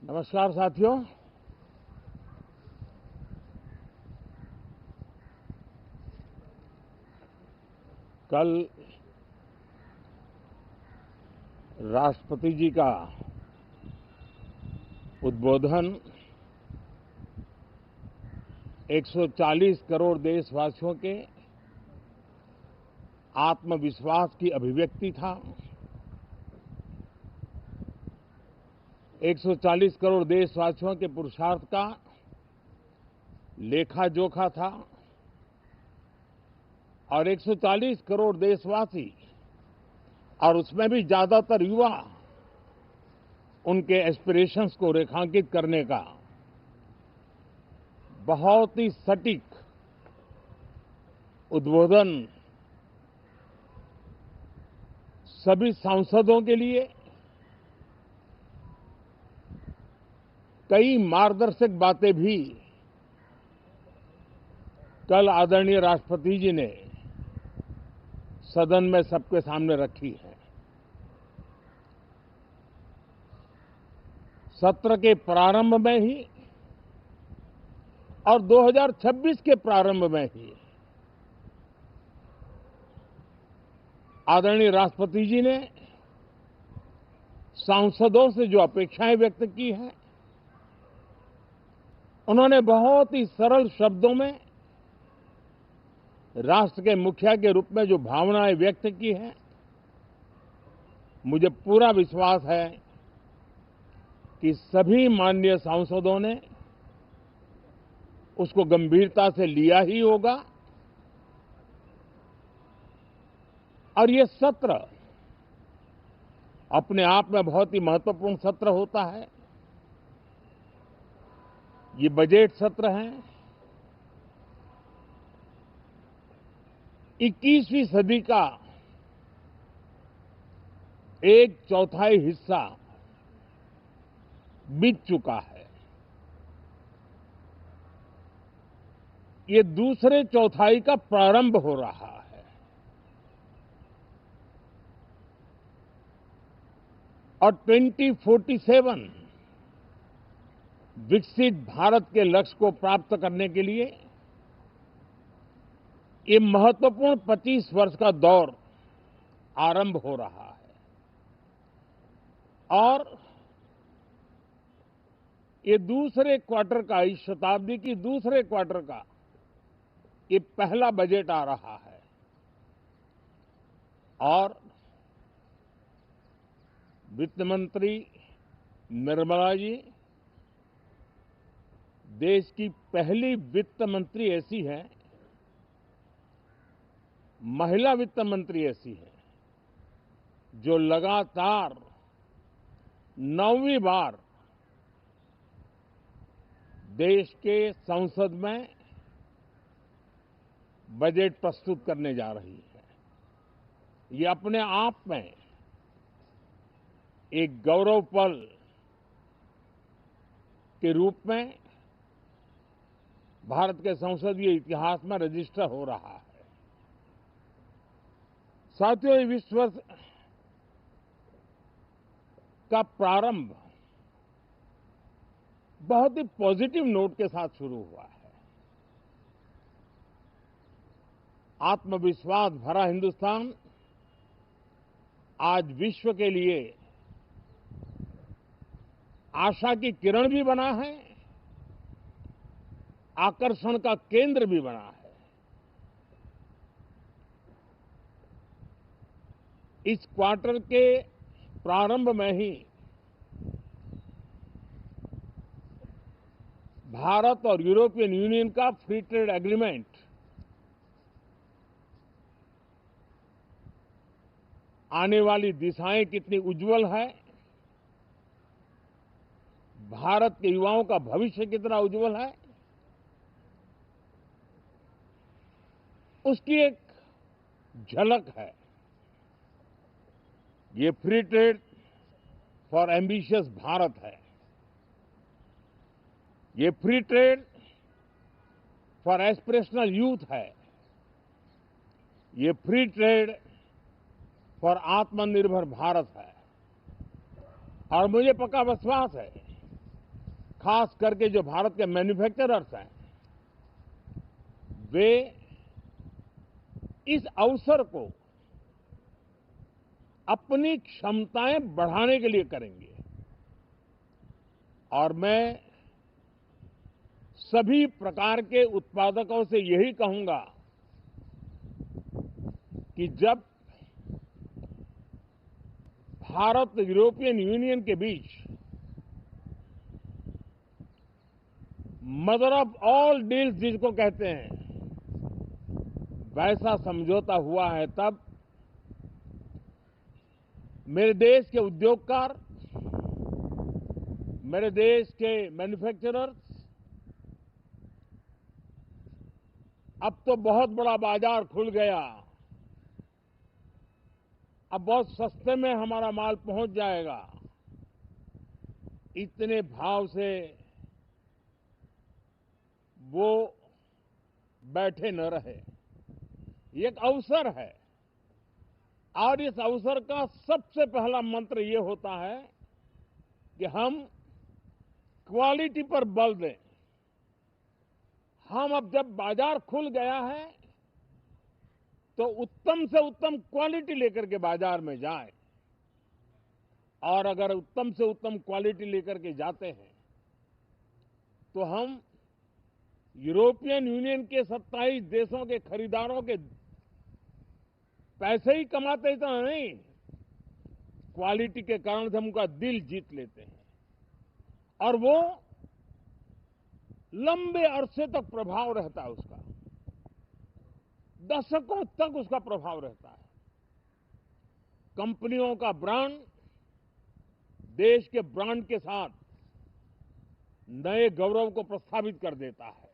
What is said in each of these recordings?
नमस्कार साथियों। कल राष्ट्रपति जी का उद्बोधन 140 करोड़ देशवासियों के आत्मविश्वास की अभिव्यक्ति था। 140 करोड़ देशवासियों के पुरुषार्थ का लेखा जोखा था और 140 करोड़ देशवासी और उसमें भी ज्यादातर युवा उनके एस्पिरेशंस को रेखांकित करने का बहुत ही सटीक उद्बोधन सभी सांसदों के लिए कई मार्गदर्शक बातें भी कल आदरणीय राष्ट्रपति जी ने सदन में सबके सामने रखी है। सत्र के प्रारंभ में ही और 2026 के प्रारंभ में ही आदरणीय राष्ट्रपति जी ने सांसदों से जो अपेक्षाएं व्यक्त की हैं, उन्होंने बहुत ही सरल शब्दों में राष्ट्र के मुखिया के रूप में जो भावनाएं व्यक्त की हैं, मुझे पूरा विश्वास है कि सभी माननीय सांसदों ने उसको गंभीरता से लिया ही होगा और ये सत्र अपने आप में बहुत ही महत्वपूर्ण सत्र होता है। ये बजट सत्र है। 21वीं सदी का एक चौथाई हिस्सा बीत चुका है। ये दूसरे चौथाई का प्रारंभ हो रहा है और 2047 विकसित भारत के लक्ष्य को प्राप्त करने के लिए ये महत्वपूर्ण 25 वर्ष का दौर आरंभ हो रहा है और ये दूसरे क्वार्टर का, इस शताब्दी की दूसरे क्वार्टर का ये पहला बजट आ रहा है और वित्त मंत्री निर्मला जी देश की पहली वित्त मंत्री ऐसी है, महिला वित्त मंत्री ऐसी है जो लगातार 9वीं बार देश के संसद में बजट प्रस्तुत करने जा रही है। ये अपने आप में एक गौरव पल के रूप में भारत के संसदीय इतिहास में रजिस्टर हो रहा है। साथियों, ये 20 वर्ष का प्रारंभ बहुत ही पॉजिटिव नोट के साथ शुरू हुआ है। आत्मविश्वास भरा हिंदुस्तान आज विश्व के लिए आशा की किरण भी बना है, आकर्षण का केंद्र भी बना है। इस क्वार्टर के प्रारंभ में ही भारत और यूरोपियन यूनियन का फ्री ट्रेड एग्रीमेंट आने वाली दिशाएं कितनी उज्जवल है, भारत के युवाओं का भविष्य कितना उज्जवल है, उसकी एक झलक है। ये free trade for ambitious Bharat है। ये free trade for aspirational youth है। ये फ्री ट्रेड फॉर आत्मनिर्भर भारत है और मुझे पक्का विश्वास है खास करके जो भारत के मैन्युफैक्चरर्स हैं, वे इस अवसर को अपनी क्षमताएं बढ़ाने के लिए करेंगे। और मैं सभी प्रकार के उत्पादकों से यही कहूंगा कि जब भारत यूरोपियन यूनियन के बीच मदर ऑफ ऑल डील्स जिसको कहते हैं, वैसा समझौता हुआ है, तब मेरे देश के उद्योगकार, मेरे देश के मैन्युफैक्चरर्स अब तो बहुत बड़ा बाजार खुल गया, अब बहुत सस्ते में हमारा माल पहुंच जाएगा, इतने भाव से वो बैठे न रहे। ये एक अवसर है और इस अवसर का सबसे पहला मंत्र ये होता है कि हम क्वालिटी पर बल दें। हम अब जब बाजार खुल गया है तो उत्तम से उत्तम क्वालिटी लेकर के बाजार में जाएं, और अगर उत्तम से उत्तम क्वालिटी लेकर के जाते हैं तो हम यूरोपियन यूनियन के 27 देशों के खरीदारों के पैसे ही कमाते इतना नहीं, क्वालिटी के कारण से हम उनका दिल जीत लेते हैं और वो लंबे अरसे तक प्रभाव रहता है, उसका दशकों तक उसका प्रभाव रहता है। कंपनियों का ब्रांड देश के ब्रांड के साथ नए गौरव को प्रस्थापित कर देता है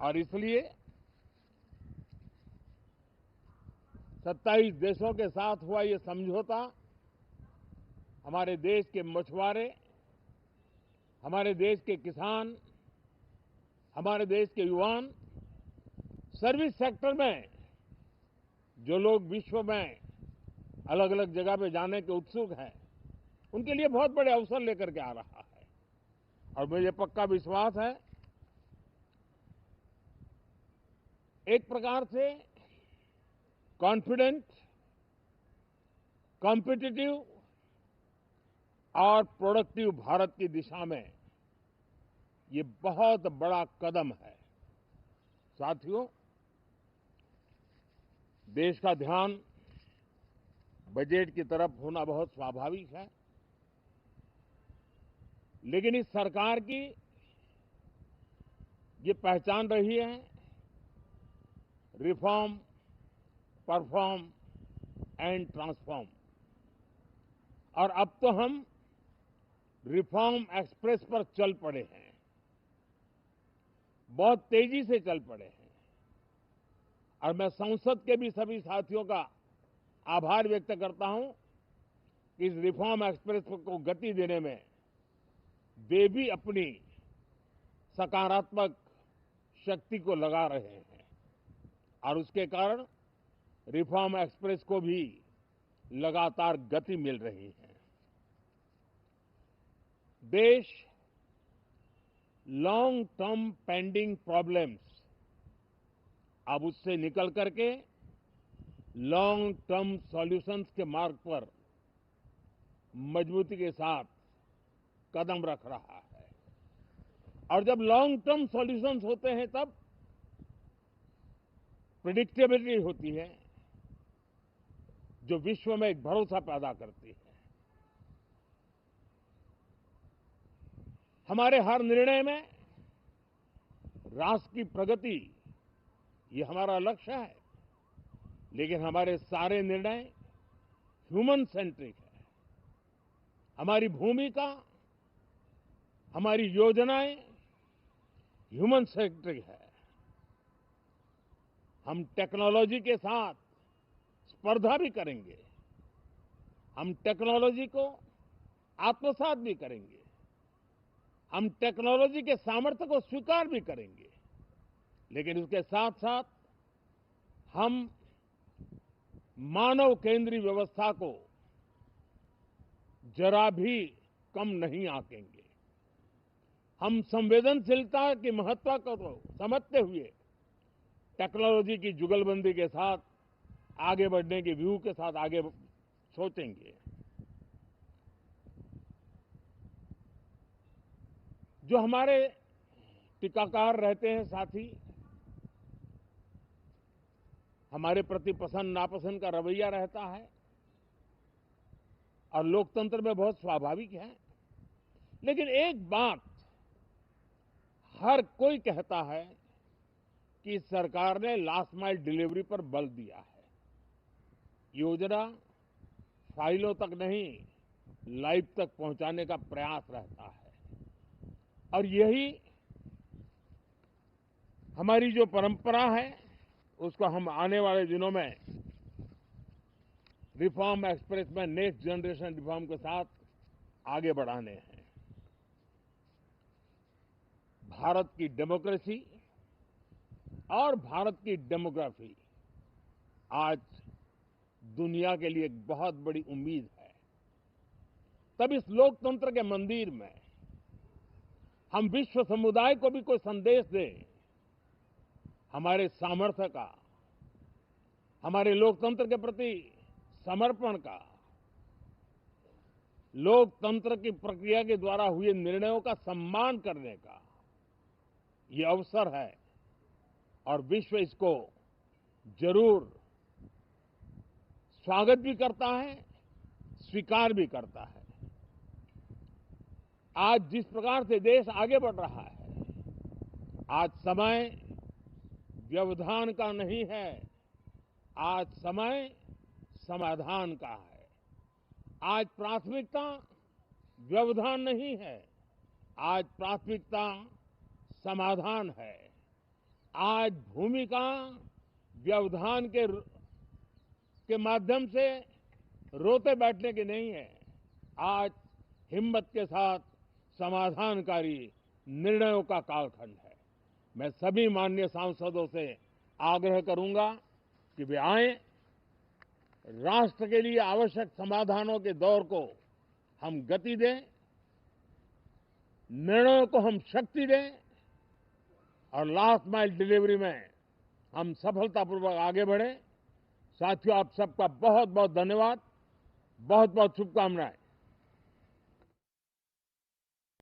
और इसलिए 27 देशों के साथ हुआ ये समझौता हमारे देश के मछुआरे, हमारे देश के किसान, हमारे देश के युवान, सर्विस सेक्टर में जो लोग विश्व में अलग अलग जगह पे जाने के उत्सुक हैं, उनके लिए बहुत बड़े अवसर लेकर के आ रहा है। और मुझे पक्का विश्वास है एक प्रकार से कॉन्फिडेंट, कॉम्पिटिटिव और प्रोडक्टिव भारत की दिशा में ये बहुत बड़ा कदम है। साथियों, देश का ध्यान बजट की तरफ होना बहुत स्वाभाविक है, लेकिन इस सरकार की ये पहचान रही है रिफॉर्म, परफॉर्म एंड ट्रांसफॉर्म। और अब तो हम रिफॉर्म एक्सप्रेस पर चल पड़े हैं, बहुत तेजी से चल पड़े हैं। और मैं संसद के भी सभी साथियों का आभार व्यक्त करता हूं कि इस रिफॉर्म एक्सप्रेस को गति देने में वे भी अपनी सकारात्मक शक्ति को लगा रहे हैं और उसके कारण रिफॉर्म एक्सप्रेस को भी लगातार गति मिल रही है। देश लॉन्ग टर्म पेंडिंग प्रॉब्लम्स अब उससे निकल करके लॉन्ग टर्म सॉल्यूशंस के मार्ग पर मजबूती के साथ कदम रख रहा है। और जब लॉन्ग टर्म सॉल्यूशंस होते हैं तब प्रेडिक्टेबिलिटी होती है जो विश्व में एक भरोसा पैदा करती है। हमारे हर निर्णय में राष्ट्र की प्रगति ये हमारा लक्ष्य है, लेकिन हमारे सारे निर्णय ह्यूमन सेंट्रिक है। हमारी भूमिका, हमारी योजनाएं ह्यूमन सेंट्रिक है। हम टेक्नोलॉजी के साथ स्पर्धा भी करेंगे, हम टेक्नोलॉजी को आत्मसात भी करेंगे, हम टेक्नोलॉजी के सामर्थ्य को स्वीकार भी करेंगे, लेकिन उसके साथ साथ हम मानव केंद्रीय व्यवस्था को जरा भी कम नहीं आंकेंगे। हम संवेदनशीलता की महत्व को तो समझते हुए टेक्नोलॉजी की जुगलबंदी के साथ आगे बढ़ने के व्यू के साथ आगे सोचेंगे। जो हमारे टीकाकार रहते हैं साथी, हमारे प्रति पसंद नापसंद का रवैया रहता है और लोकतंत्र में बहुत स्वाभाविक है। लेकिन एक बात हर कोई कहता है कि सरकार ने लास्ट माइल डिलीवरी पर बल दिया है। योजना फाइलों तक नहीं, लाइव तक पहुंचाने का प्रयास रहता है और यही हमारी जो परंपरा है उसको हम आने वाले दिनों में रिफॉर्म एक्सप्रेस में नेक्स्ट जनरेशन रिफॉर्म के साथ आगे बढ़ाने हैं। भारत की डेमोक्रेसी और भारत की डेमोग्राफी आज दुनिया के लिए एक बहुत बड़ी उम्मीद है। तब इस लोकतंत्र के मंदिर में हम विश्व समुदाय को भी कोई संदेश दें, हमारे सामर्थ्य का, हमारे लोकतंत्र के प्रति समर्पण का, लोकतंत्र की प्रक्रिया के द्वारा हुए निर्णयों का सम्मान करने का ये अवसर है और विश्व इसको जरूर स्वागत भी करता है, स्वीकार भी करता है। आज जिस प्रकार से देश आगे बढ़ रहा है, आज समय व्यवधान का नहीं है, आज समय समाधान का है। आज प्राथमिकता व्यवधान नहीं है, आज प्राथमिकता समाधान है। आज भूमिका व्यवधान के माध्यम से रोते बैठने की नहीं है, आज हिम्मत के साथ समाधानकारी निर्णयों का कालखंड है। मैं सभी माननीय सांसदों से आग्रह करूंगा कि वे आएं, राष्ट्र के लिए आवश्यक समाधानों के दौर को हम गति दें, निर्णयों को हम शक्ति दें और लास्ट माइल डिलीवरी में हम सफलतापूर्वक आगे बढ़ें। साथियों, आप सबका बहुत बहुत धन्यवाद, बहुत बहुत शुभकामनाएं।